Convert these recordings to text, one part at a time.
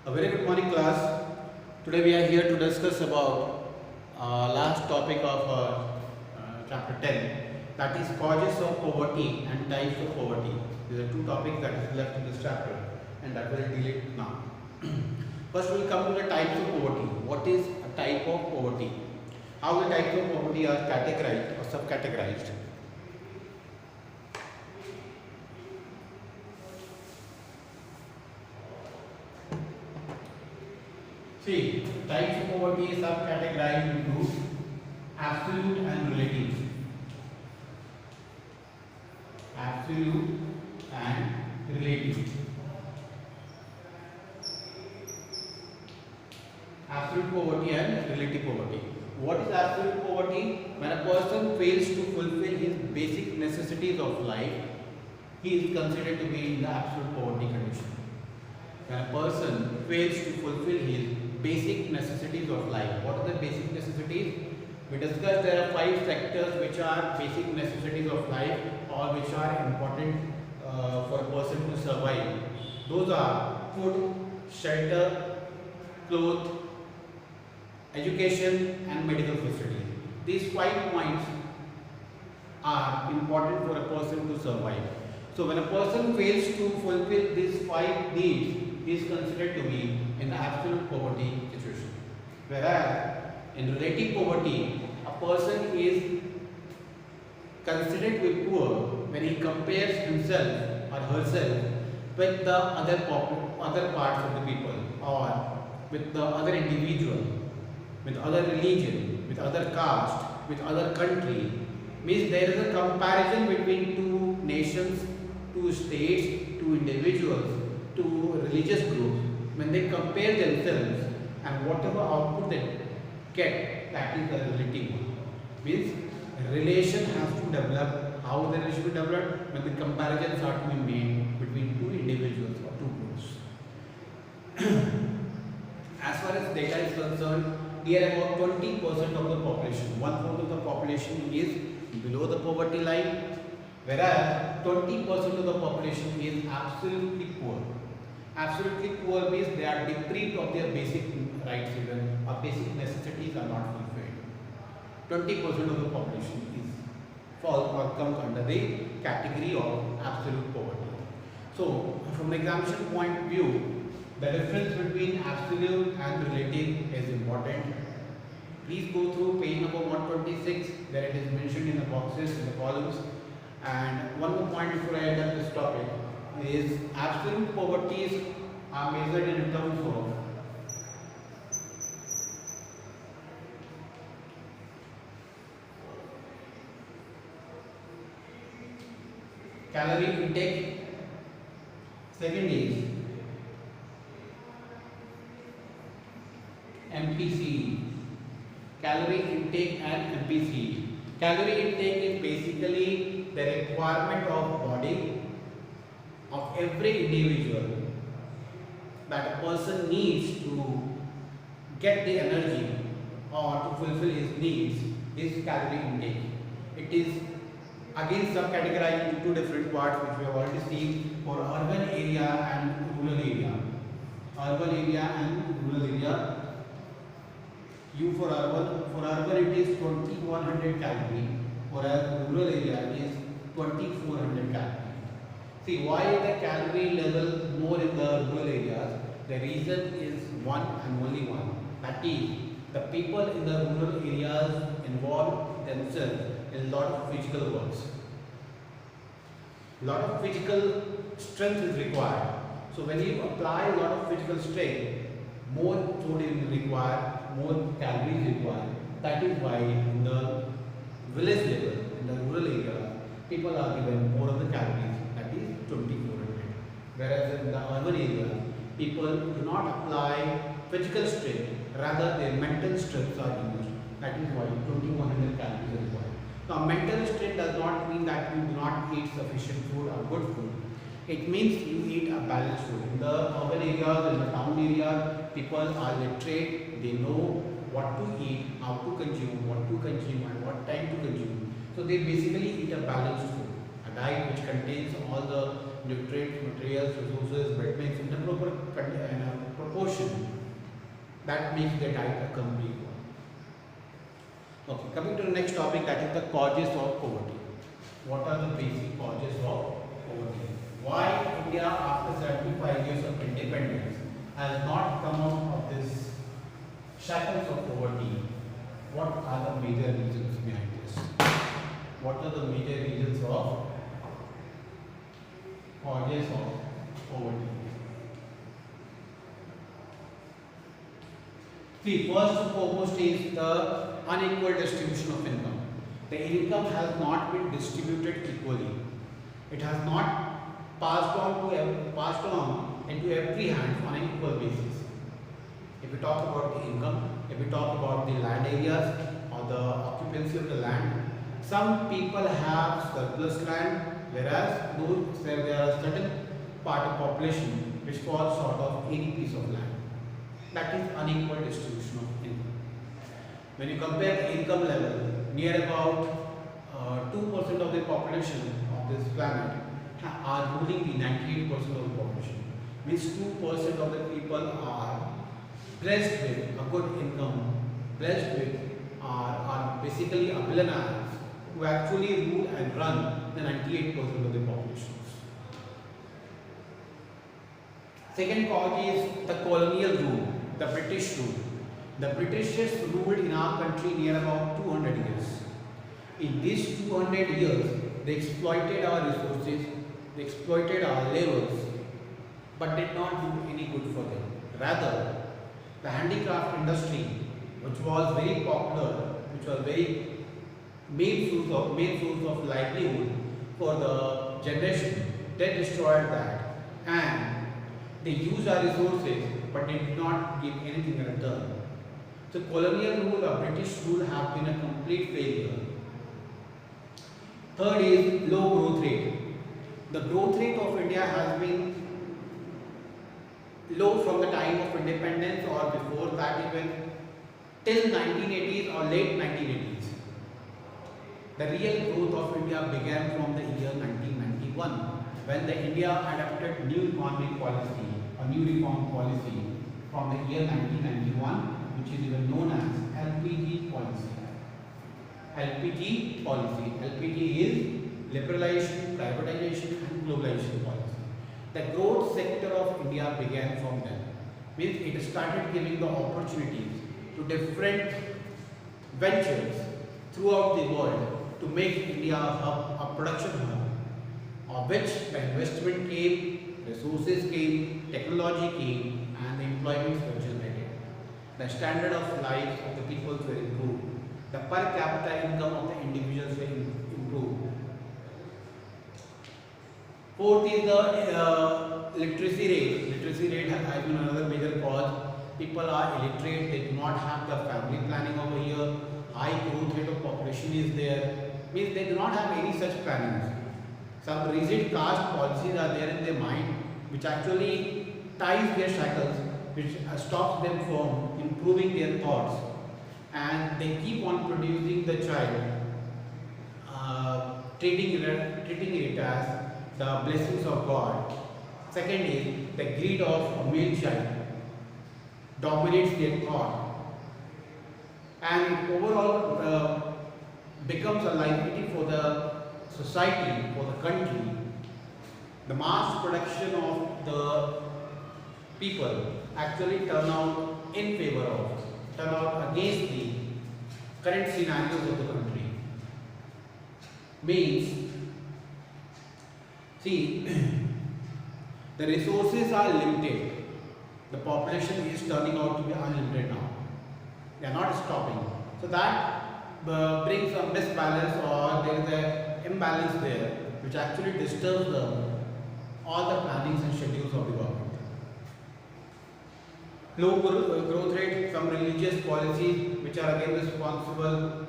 A very good morning, class. Today we are here to discuss about last topic of chapter 10, that is causes of poverty and types of poverty. These are two topics that is left in this chapter, and that will deal it now. First, we will come to the types of poverty. What is a type of poverty? How the types of poverty are categorized or subcategorized? See, types of poverty is subcategorized into absolute and relative. Absolute and relative. Absolute poverty and relative poverty. What is absolute poverty? When a person fails to fulfill his basic necessities of life, he is considered to be in the absolute poverty condition. When a person fails to fulfill his basic necessities of life. What are the basic necessities? We discussed there are 5 sectors which are basic necessities of life or which are important for a person to survive. Those are food, shelter, clothes, education and medical facilities. These 5 points are important for a person to survive. So when a person fails to fulfill these 5 needs, he is considered to be in the absolute poverty situation. Whereas in relative poverty, a person is considered to be poor when he compares himself or herself with the other parts of the people, or with the other individual, with other religion, with other caste, with other country. Means there is a comparison between two nations, two states, two individuals, two religious groups. When they compare themselves and whatever output they get, that is the relative one. Means relation has to develop. How the relation will develop? When the comparisons are to be made between two individuals or two groups. As far as data is concerned, here about 20% of the population, 1/4 of the population is below the poverty line, whereas 20% of the population is absolutely poor. Absolutely poor means they are deprived of their basic rights even, or basic necessities are not fulfilled. 20% of the population is falls or comes under the category of absolute poverty. So from the examination point of view, the difference between absolute and relative is important. Please go through page number 126, where it is mentioned in the boxes, in the columns. And one more point before I end up this topic is absolute poverties are measured in terms of calorie intake. Second is MPC, calorie intake and MPC. Calorie intake is basically the requirement of body of every individual that a person needs to get the energy or to fulfill his needs is calorie intake. It is again subcategorized into two different parts which we have already seen for urban area and rural area. Urban area and rural area. For urban it is 2100 calorie, whereas rural area is 2400 calorie. See, why the calorie level more in the rural areas? The reason is one and only one. That is, the people in the rural areas involve themselves in a lot of physical works. A lot of physical strength is required. So when you apply a lot of physical strength, more food is required, more calories required. That is why in the village level, in the rural area, people are given more of the calories, that is 2400. Whereas in the urban area, people do not apply physical strength, rather their mental strengths are used. That is why 2100 calories are required. Now mental strength does not mean that you do not eat sufficient food or good food. It means you eat a balanced food. In the urban areas, in the town areas, people are literate, they know what to eat, how to consume, what to consume and what time to consume. So they basically eat a balanced food, a diet which contains all the nutrients, materials, resources, vitamins in a proper proportion That makes the diet a complete one. Okay, coming to the next topic, that is the causes of poverty. What are the basic causes of poverty? Why India after 75 years of independence has not come out of this shackles of poverty? What are the major reasons behind this? What are the major reasons of causes of poverty? See, first and foremost is the unequal distribution of income. The income has not been distributed equally. It has not passed on into every hand on an equal basis. If we talk about the income, if we talk about the land areas or the occupancy of the land, some people have surplus land, whereas there are a certain part of population which falls short of any piece of land. That is unequal distribution of income. When you compare the income level, near about 2% of the population of this planet are ruling the 98% of the population. Means 2% of the people are blessed with a good income, blessed with are basically billionaires who actually rule and run the 98% of the population. Second cause is the colonial rule, the British rule. The Britishers ruled in our country near about 200 years. In these 200 years, they exploited our resources, they exploited our laborers, but did not do any good for them. Rather, the handicraft industry, which was very popular, which was very main source of livelihood for the generation, they destroyed that, and they used our resources, but they did not give anything in return. So colonial rule or British rule have been a complete failure. Third is low growth rate. The growth rate of India has been low from the time of independence or before that, even till 1980s or late 1980s. The real growth of India began from the year 1991, when the India adopted new economic policy, a new reform policy from the year 1991, which is even known as LPG policy. LPG policy. LPG is liberalization, privatization and globalization policy. The growth sector of India began from then. Means it started giving the opportunities to different ventures throughout the world to make India a hub, a production hub, of which the investment came, resources came, technology came, and the employments were generated. The standard of life of the people were improved. The per capita income of the individuals were improved. Fourth is the literacy rate. Literacy rate has been another major cause. People are illiterate, they do not have the family planning over here. High growth rate of population is there. Means they do not have any such plannings. Some rigid caste policies are there in their mind, which actually ties their shackles, which stops them from improving their thoughts, and they keep on producing the child, treating it as the blessings of God. Second is the greed of a male child dominates their thought, and it overall becomes a liability for the society, for the country. The mass production of the people actually turn out against the current scenarios of the country. Means, see, the resources are limited. The population is turning out to be unlimited now. They are not stopping. So that brings a misbalance, or there is an imbalance there, which actually disturbs all the plannings and schedules of the government. Low growth rate, some religious policies which are again responsible.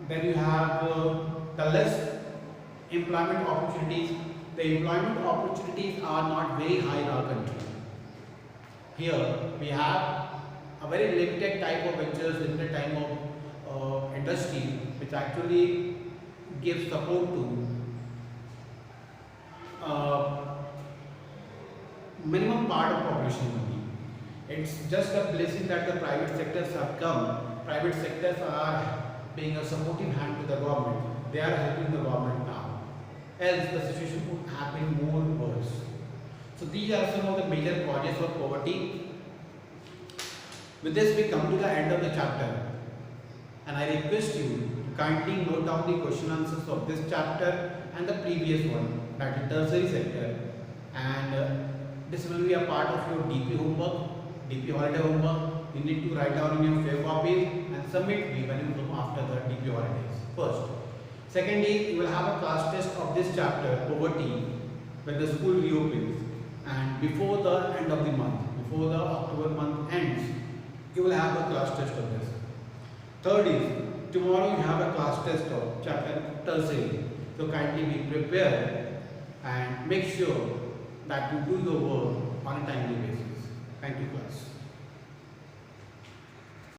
Then you have the less employment opportunities. The employment opportunities are not very high in our country. Here we have a very limited type of ventures, limited type of industry, which actually gives support to minimum part of population only. It's just a blessing that the private sectors have come. Private sectors are being a supporting hand to the government. They are helping the government now. Else the situation would have been more worse. So these are some of the major causes of poverty. With this we come to the end of the chapter, and I request you to kindly note down the question answers of this chapter and the previous one, that is tertiary sector, and this will be a part of your DP homework, DP holiday homework. You need to write down in your fair copies and submit me when you come after the DP holidays. First. Secondly, you will have a class test of this chapter, poverty, when the school reopens, and before the end of the month, before the October month ends, you will have a class test of this. Third is, tomorrow you have a class test of chapter tertiary. So kindly be prepared and make sure that you do your work on a timely basis. Thank you, class.